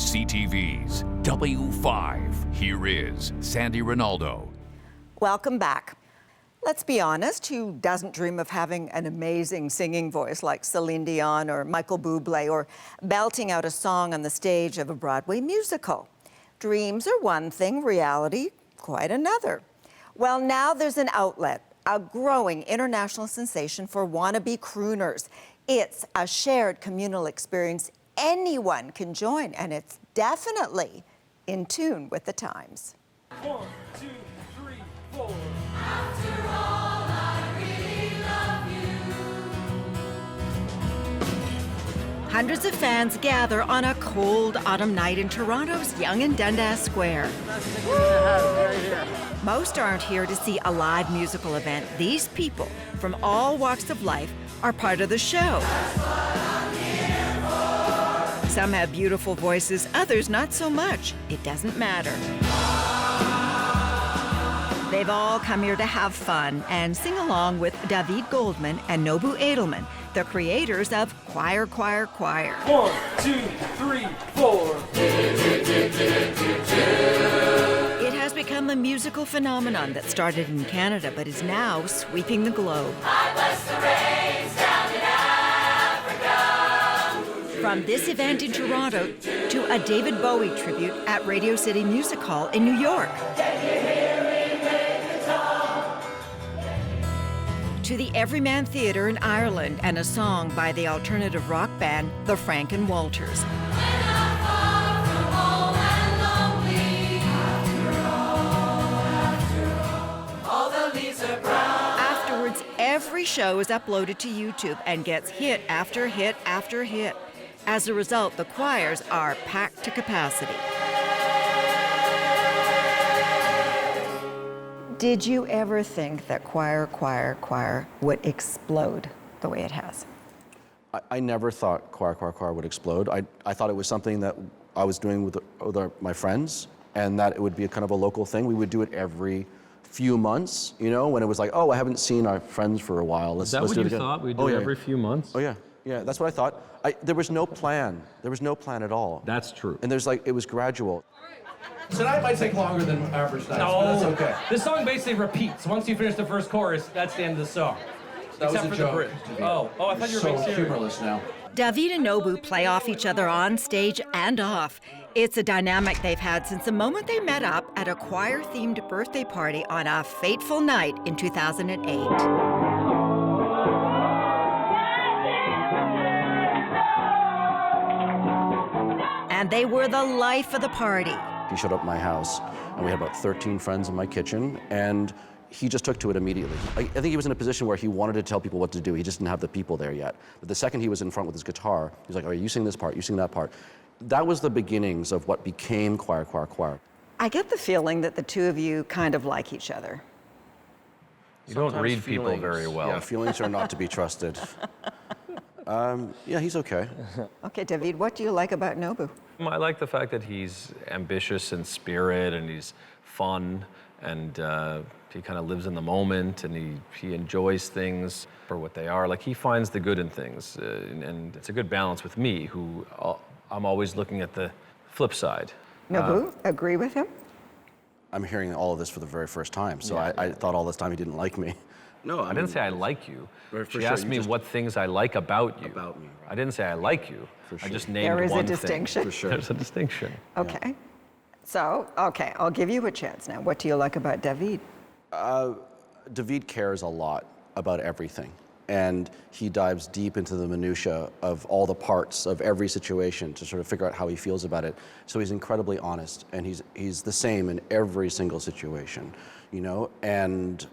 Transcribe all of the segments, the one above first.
CTV's W5. Here is Sandy Ronaldo. Welcome back. Let's be honest, who doesn't dream of having an amazing singing voice like Celine Dion or Michael Bublé, or belting out a song on the stage of a Broadway musical? Dreams are one thing, reality quite another. Well, now there's an outlet, a growing international sensation for wannabe crooners. It's a shared communal experience anyone can join, and it's definitely in tune with the times. 1, 2, 3, 4. After all, I really love you. Hundreds of fans gather on a cold autumn night in Toronto's Yonge and Dundas Square. Most aren't here to see a live musical event. These people from all walks of life are part of the show. Some have beautiful voices, others not so much. It doesn't matter. They've all come here to have fun and sing along with David Goldman and Nobu Edelman, the creators of Choir, Choir, Choir. 1, 2, 3, 4. It has become a musical phenomenon that started in Canada but is now sweeping the globe. I bless the rains down in Africa. From this event in Toronto to a David Bowie tribute at Radio City Music Hall in New York. To the Everyman Theatre in Ireland and a song by the alternative rock band The Franken Walters. Afterwards, every show is uploaded to YouTube and gets hit after hit after hit. As a result, the choirs are packed to capacity. Did you ever think that Choir, Choir, Choir would explode the way it has? I never thought Choir, Choir, Choir would explode. I thought it was something that I was doing with my friends, and that it would be a kind of a local thing. We would do it every few months, you know, when it was like, oh, I haven't seen our friends for a while. Is that what you thought? We'd do it every few months? Oh, yeah. Yeah, that's what I thought. There was no plan. There was no plan at all. That's true. And it was gradual. Tonight might take longer than average nights, but that's okay. This song basically repeats. Once you finish the first chorus, that's the end of the song. That Except was for a the joke. bridge. Oh, I thought you were being So serious. humorless now. David and Nobu play off each other on stage and off. It's a dynamic they've had since the moment they met up at a choir-themed birthday party on a fateful night in 2008. And they were the life of the party. He showed up at my house, and we had about 13 friends in my kitchen, and he just took to it immediately. I think he was in a position where he wanted to tell people what to do. He just didn't have the people there yet. But the second he was in front with his guitar, he was like, all right, you sing this part, you sing that part. That was the beginnings of what became Choir, Choir, Choir. I get the feeling that the two of you kind of like each other. You don't Sometimes read people feelings- very well. Yeah, feelings are not to be trusted. Yeah, he's okay. Okay, David, what do you like about Nobu? I like the fact that he's ambitious in spirit and he's fun and he kind of lives in the moment and he enjoys things for what they are. Like, he finds the good in things and it's a good balance with me, who I'm always looking at the flip side. Nobu, agree with him? I'm hearing all of this for the very first time, so I thought all this time he didn't like me. No, I didn't say I like you. Right, for She sure, asked you me just- what things I like about you. About me, right. I didn't say I like you. For I sure. just named There is a one thing. distinction. For sure. There's a distinction. Okay. So, okay, I'll give you a chance now. What do you like about David? David cares a lot about everything, and he dives deep into the minutia of all the parts of every situation to sort of figure out how he feels about it. So he's incredibly honest, and he's the same in every single situation, you know, and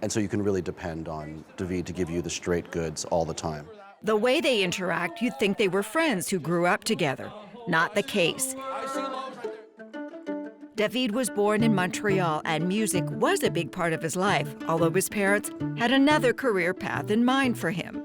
so you can really depend on David to give you the straight goods all the time. The way they interact, you'd think they were friends who grew up together. Not the case. David was born in Montreal, and music was a big part of his life, although his parents had another career path in mind for him.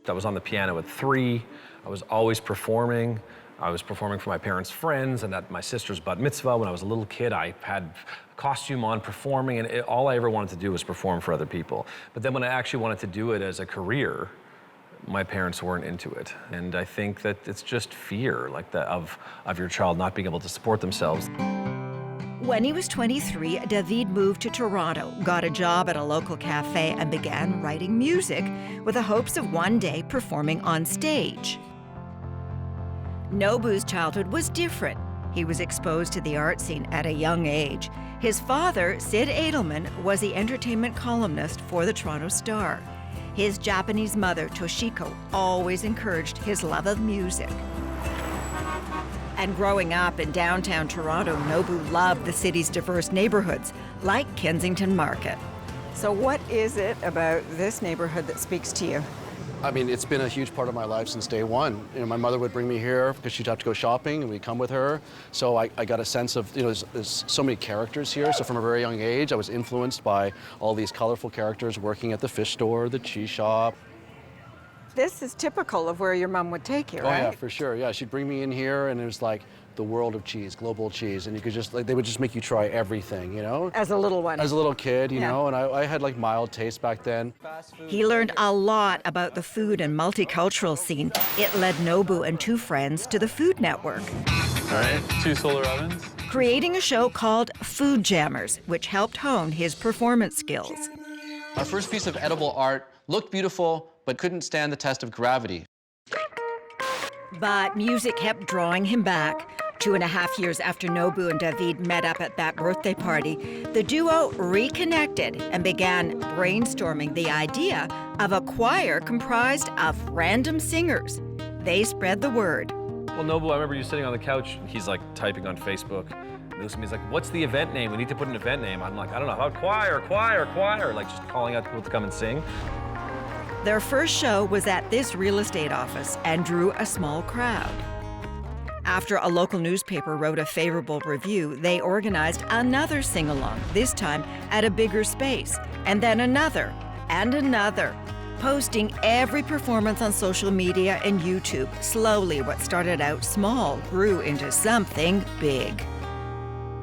I was on the piano at 3. I was always performing. I was performing for my parents' friends and at my sister's bat mitzvah. When I was a little kid, I had costume on performing, and all I ever wanted to do was perform for other people. But then when I actually wanted to do it as a career, my parents weren't into it. And I think that it's just fear, like that of your child not being able to support themselves. When he was 23, David moved to Toronto, got a job at a local cafe, and began writing music with the hopes of one day performing on stage. Nobu's childhood was different. He was exposed to the art scene at a young age. His father, Sid Edelman, was the entertainment columnist for the Toronto Star. His Japanese mother, Toshiko, always encouraged his love of music. And growing up in downtown Toronto, Nobu loved the city's diverse neighborhoods, like Kensington Market. So what is it about this neighborhood that speaks to you? I mean, it's been a huge part of my life since day one. You know, my mother would bring me here because she'd have to go shopping, and we'd come with her. So I got a sense of, you know, there's so many characters here. So from a very young age, I was influenced by all these colorful characters working at the fish store, the cheese shop. This is typical of where your mom would take you, Oh yeah, for sure. Yeah, she'd bring me in here, and it was like the world of cheese, global cheese, and you could just, like, they would just make you try everything, you know? As a little one. As a little kid, you Yeah. know, and I had like mild taste back then. He learned a lot about the food and multicultural scene. It led Nobu and two friends to the Food Network, All right, 2 solar ovens. creating a show called Food Jammers, which helped hone his performance skills. Our first piece of edible art looked beautiful, but couldn't stand the test of gravity. But music kept drawing him back. 2.5 years after Nobu and David met up at that birthday party, the duo reconnected and began brainstorming the idea of a choir comprised of random singers. They spread the word. Well, Nobu, I remember you sitting on the couch, he's like typing on Facebook. And looks at me, he's like, what's the event name? We need to put an event name. I'm like, I don't know, how choir, like just calling out people to come and sing. Their first show was at this real estate office and drew a small crowd. After a local newspaper wrote a favorable review, they organized another sing-along, this time at a bigger space, and then another, and another. Posting every performance on social media and YouTube, slowly what started out small grew into something big.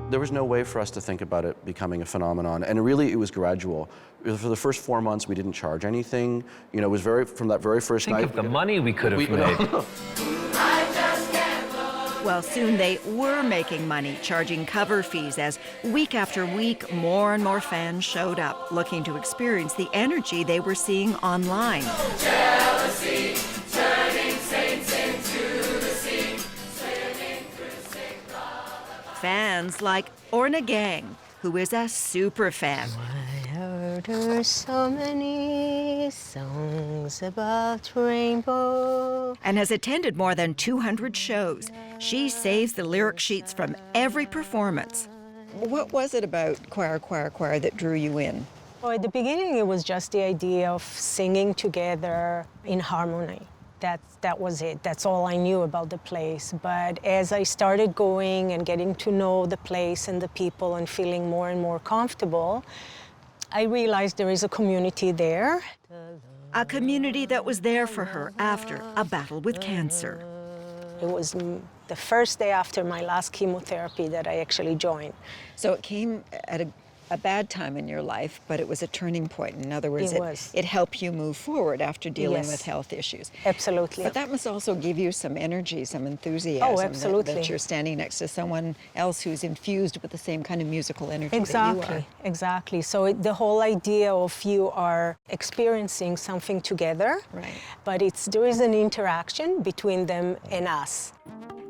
There was no way for us to think about it becoming a phenomenon, and really it was gradual. For the first 4 months, we didn't charge anything. You know, it was from that very first Think night. of the money we could have made. Well, soon they were making money, charging cover fees as week after week, more and more fans showed up, looking to experience the energy they were seeing online. Jealousy, turning saints into the sea, swimming through sick love. Fans like Orna Gang, who is a super fan. I heard so many songs about rainbow. And has attended more than 200 shows. She saves the lyric sheets from every performance. What was it about Choir, Choir, Choir that drew you in? Well, at the beginning, it was just the idea of singing together in harmony. That was it. That's all I knew about the place. But as I started going and getting to know the place and the people and feeling more and more comfortable, I realized there is a community there. A community that was there for her after a battle with cancer. It was the first day after my last chemotherapy that I actually joined. So it came at a bad time in your life, but it was a turning point. In other words, it helped you move forward after dealing with health issues. Absolutely. But that must also give you some energy, some enthusiasm. Oh, absolutely. That you're standing next to someone else who's infused with the same kind of musical energy Exactly, that you are. Exactly. So the whole idea of you are experiencing something together, Right. but there is an interaction between them and us.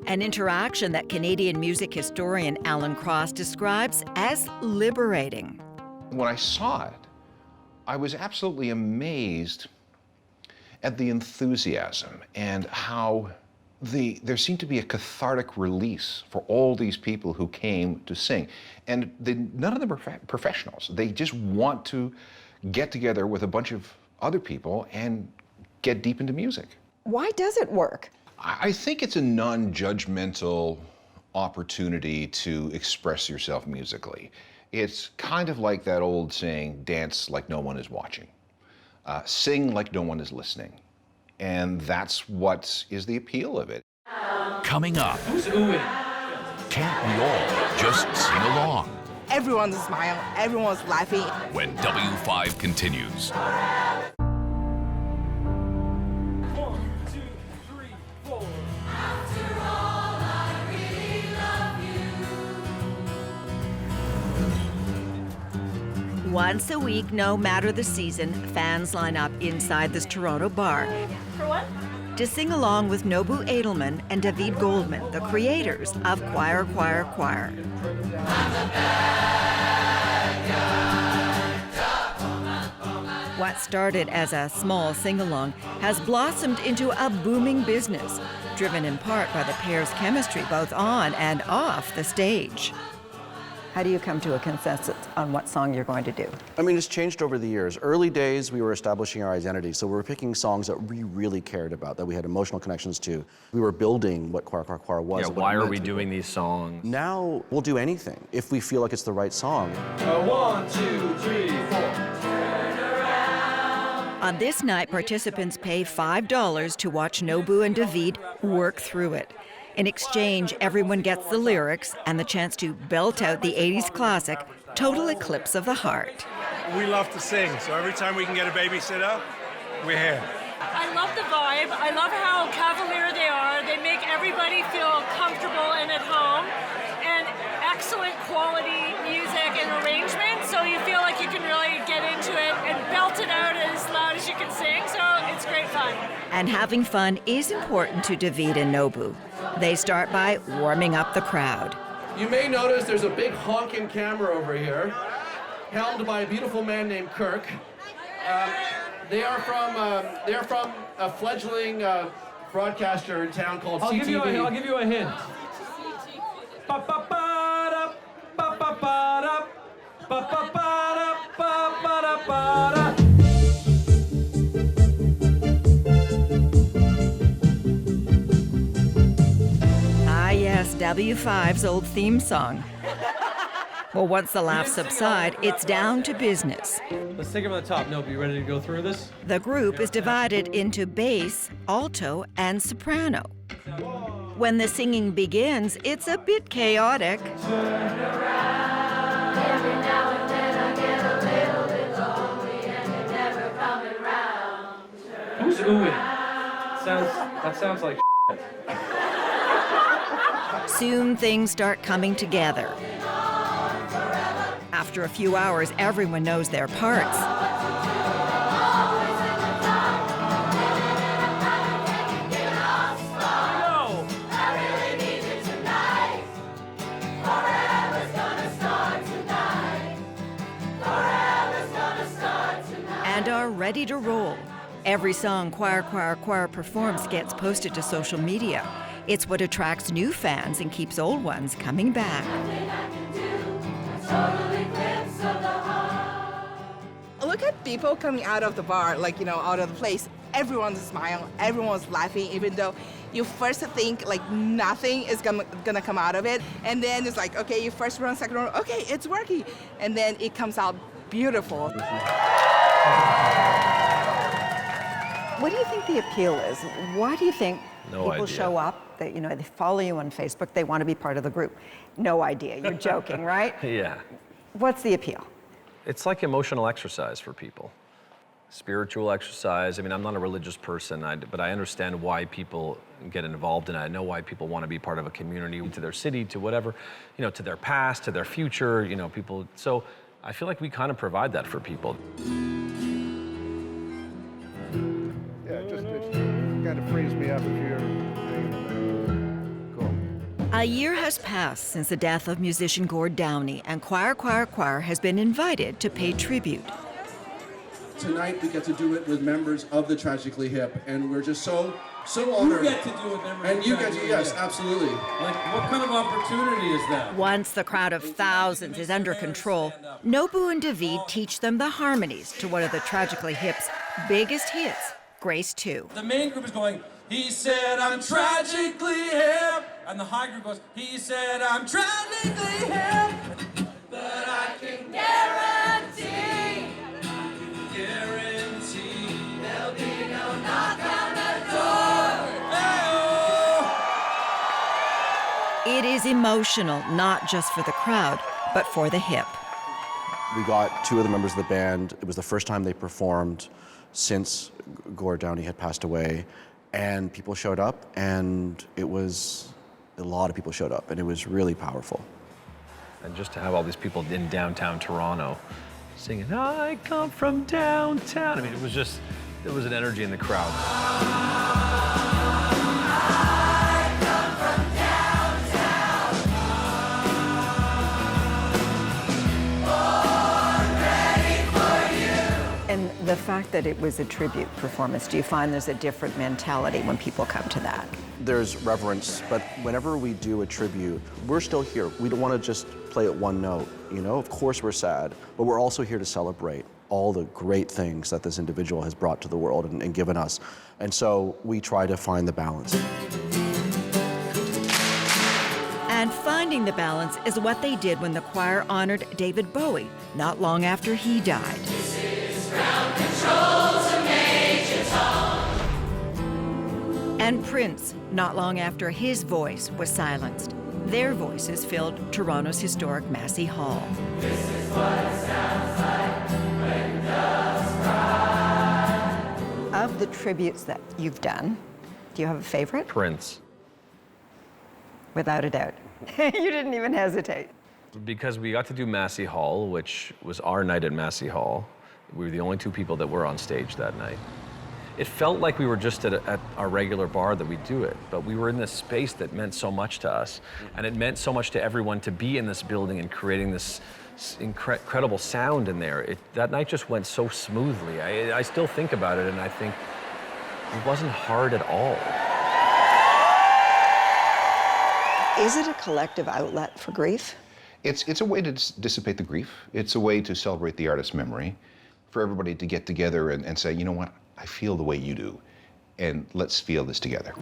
An interaction that Canadian music historian Alan Cross describes as liberating. When I saw it, I was absolutely amazed at the enthusiasm and how there seemed to be a cathartic release for all these people who came to sing. And none of them are professionals. They just want to get together with a bunch of other people and get deep into music. Why does it work? I think it's a non-judgmental opportunity to express yourself musically. It's kind of like that old saying, dance like no one is watching. Sing like no one is listening. And that's what is the appeal of it. Coming up, Who's oohing? can't we all just sing along? Everyone's smiling, everyone's laughing. When W5 continues. Once a week, no matter the season, fans line up inside this Toronto bar For what? to sing along with Nobu Edelman and David Goldman, the creators of Choir, Choir, Choir. What started as a small sing-along has blossomed into a booming business, driven in part by the pair's chemistry both on and off the stage. How do you come to a consensus on what song you're going to do? I mean, it's changed over the years. Early days, we were establishing our identity, so we were picking songs that we really cared about, that we had emotional connections to. We were building what Choir, Choir, Choir was. Yeah, why are we doing these songs? Now, we'll do anything if we feel like it's the right song. 1, 2, 3, 4. On this night, participants pay $5 to watch Nobu and David work through it. In exchange, everyone gets the lyrics and the chance to belt out the 80s classic, Total Eclipse of the Heart. We love to sing, so every time we can get a babysitter, we're here. I love the vibe. I love how cavalier they are. They make everybody feel comfortable and at home. And excellent quality music and arrangement, so you feel like you can really get into it and belt it out as loud as you can sing, so it's great fun. And having fun is important to David and Nobu. They start by warming up the crowd. You may notice there's a big honking camera over here, helmed by a beautiful man named Kirk. They are from a fledgling broadcaster in town called CTV. I'll give you a hint. Ba-ba-ba-da, ba-ba-ba-da, ba-ba-ba-da, ba-ba-da-ba-da. Ah yes, W5's old theme song. Well, once the laughs subside, it's down to business. Let's take it from the top. Nope, you ready to go through this? The group is divided into bass, alto, and soprano. When the singing begins, it's a bit chaotic. Who's oohing? That sounds like Soon things start coming together. After a few hours, everyone knows their parts. And are ready to roll. Every song Choir, Choir, Choir performs gets posted to social media. It's what attracts new fans and keeps old ones coming back. Look at people coming out of the bar, like, out of the place. Everyone's smiling, everyone's laughing, even though you first think like nothing is gonna come out of it. And then it's like, okay, you first run, second run, okay, it's working. And then it comes out beautiful. What do you think the appeal is? Why do you think people idea. show up, that, they follow you on Facebook, they want to be part of the group? No idea, you're joking, right? Yeah. What's the appeal? It's like emotional exercise for people. Spiritual exercise. I mean, I'm not a religious person, but I understand why people get involved in it. I know why people want to be part of a community, to their city, to whatever, to their past, to their future, people. So I feel like we kind of provide that for people. Yeah, just kind of frees me up if you're cool. A year has passed since the death of musician Gord Downey, and Choir, Choir, Choir has been invited to pay tribute. Tonight we get to do it with members of the Tragically Hip, and we're just so honored. You get to do it, members And of you get to, Tragically yes, Hip. absolutely. Like, what kind of opportunity is that? Once the crowd of thousands is under control, Nobu and David teach them the harmonies to one of the Tragically Hip's biggest hits, Grace 2. The main group is going, he said, I'm tragically hip. And the high group goes, he said, I'm tragically hip. But I can guarantee there'll be no knock on the door. Hey-oh. It is emotional, not just for the crowd, but for the hip. We got two of the members of the band. It was the first time they performed since Gord Downey had passed away, and people showed up, and a lot of people showed up, and it was really powerful. And just to have all these people in downtown Toronto singing, I come from downtown. I mean, it was just, there was an energy in the crowd. And the fact that it was a tribute performance, do you find there's a different mentality when people come to that? There's reverence, but whenever we do a tribute, we're still here. We don't want to just play at one note, you know? Of course we're sad, but we're also here to celebrate all the great things that this individual has brought to the world and given us. And so we try to find the balance. And finding the balance is what they did when the choir honored David Bowie not long after he died. And Prince, not long after his voice was silenced. Their voices filled Toronto's historic Massey Hall. This is what it sounds like when doves cry. Of the tributes that you've done, do you have a favorite? Prince. Without a doubt. You didn't even hesitate. Because we got to do Massey Hall, which was our night at Massey Hall. We were the only two people that were on stage that night. It felt like we were just at our regular bar that we do it, but we were in this space that meant so much to us, and it meant so much to everyone to be in this building and creating this incredible sound in there. That night just went so smoothly. I still think about it, and I think it wasn't hard at all. Is it a collective outlet for grief? It's a way to dissipate the grief. It's a way to celebrate the artist's memory, for everybody to get together and say, you know what, I feel the way you do, and let's feel this together.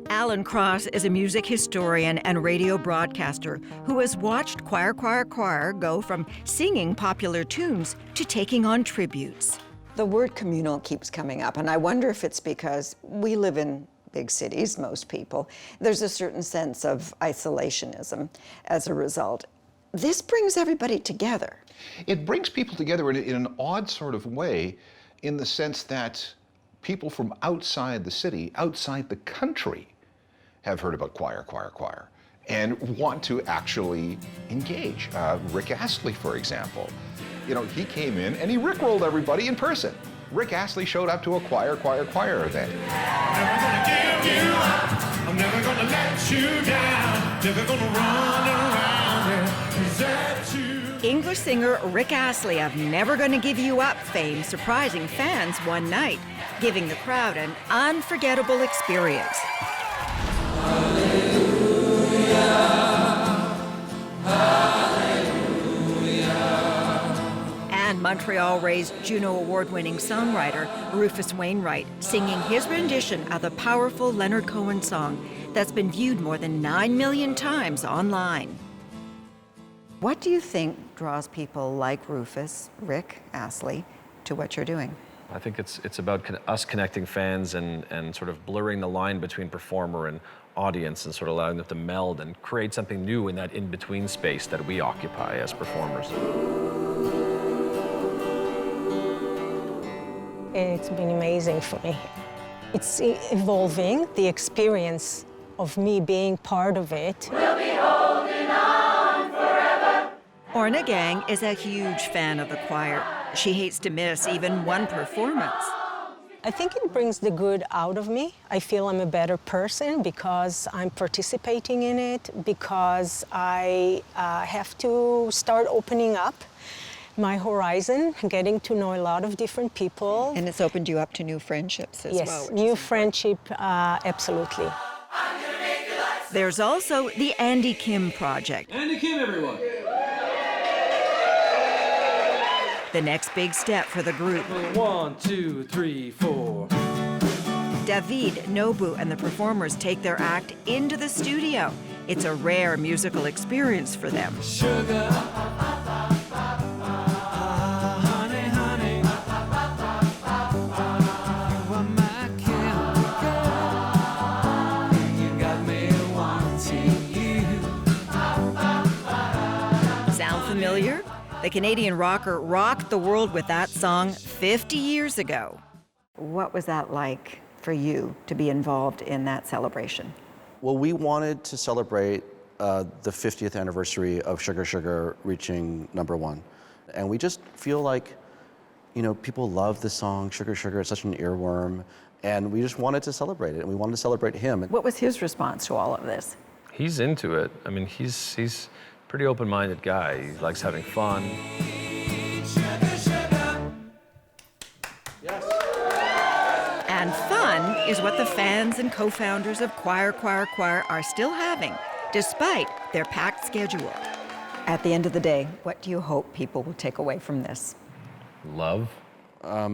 Alan Cross is a music historian and radio broadcaster who has watched Choir, Choir, Choir go from singing popular tunes to taking on tributes. The word communal keeps coming up, and I wonder if it's because we live in big cities, most people. There's a certain sense of isolationism as a result. This brings everybody together. It brings people together in an odd sort of way, in the sense that people from outside the city, outside the country, have heard about Choir, Choir, Choir, and want to actually engage. Rick Astley, for example, you know, he came in and he rickrolled everybody in person. Rick Astley showed up to a Choir, Choir, Choir event. Never gonna give you up. I'm never gonna let you down. Never gonna run around and desert you. English singer Rick Astley of Never Gonna Give You Up fame surprising fans one night, giving the crowd an unforgettable experience. And Montreal-raised Juno Award-winning songwriter Rufus Wainwright singing his rendition of the powerful Leonard Cohen song that's been viewed more than 9 million times online. What do you think draws people like Rufus, Rick Astley, to what you're doing? I think it's about us connecting fans and sort of blurring the line between performer and audience and sort of allowing them to meld and create something new in that in-between space that we occupy as performers. It's been amazing for me. It's evolving, the experience of me being part of it. We'll be holding on forever. Orna Gang is a huge fan of the choir. She hates to miss even one performance. I think it brings the good out of me. I feel I'm a better person because I'm participating in it, because I have to start opening up my horizon, getting to know a lot of different people. And it's opened you up to new friendships as well. Yes, new friendship, absolutely. There's also the Andy Kim Project. Andy Kim, everyone. The next big step for the group. 1, 2, 3, 4. David, Nobu, and the performers take their act into the studio. It's a rare musical experience for them. Sugar. Honey, honey. You are my chemical. You got me wanting you. Sound familiar? The Canadian rocker rocked the world with that song 50 years ago. What was that like for you to be involved in that celebration? Well, we wanted to celebrate the 50th anniversary of Sugar Sugar reaching #1. And we just feel like, you know, people love the song Sugar Sugar, it's such an earworm, and we just wanted to celebrate it, and we wanted to celebrate him. What was his response to all of this? He's into it. I mean, he's a pretty open-minded guy. He likes having fun. And fun is what the fans and co-founders of Choir are still having, despite their packed schedule. At the end of the day, what do you hope people will take away from this? Love. I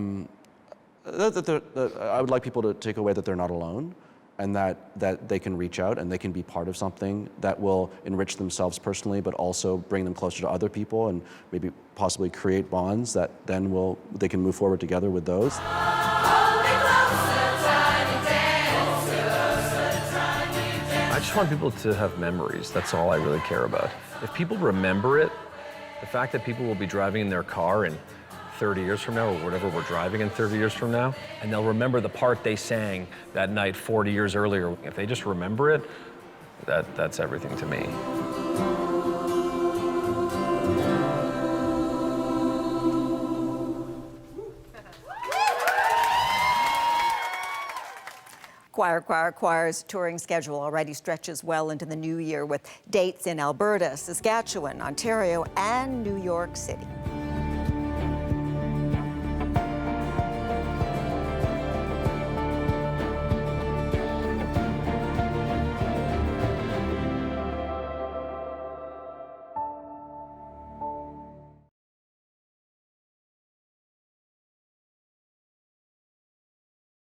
would like people to take away that they're not alone, and that they can reach out and they can be part of something that will enrich themselves personally, but also bring them closer to other people and maybe possibly create bonds that then they can move forward together with those. I just want people to have memories. That's all I really care about. If people remember it, the fact that people will be driving in their car in 30 years from now, or whatever we're driving in 30 years from now, and they'll remember the part they sang that night 40 years earlier. If they just remember it, that's everything to me. Choir's touring schedule already stretches well into the new year with dates in Alberta, Saskatchewan, Ontario, and New York City.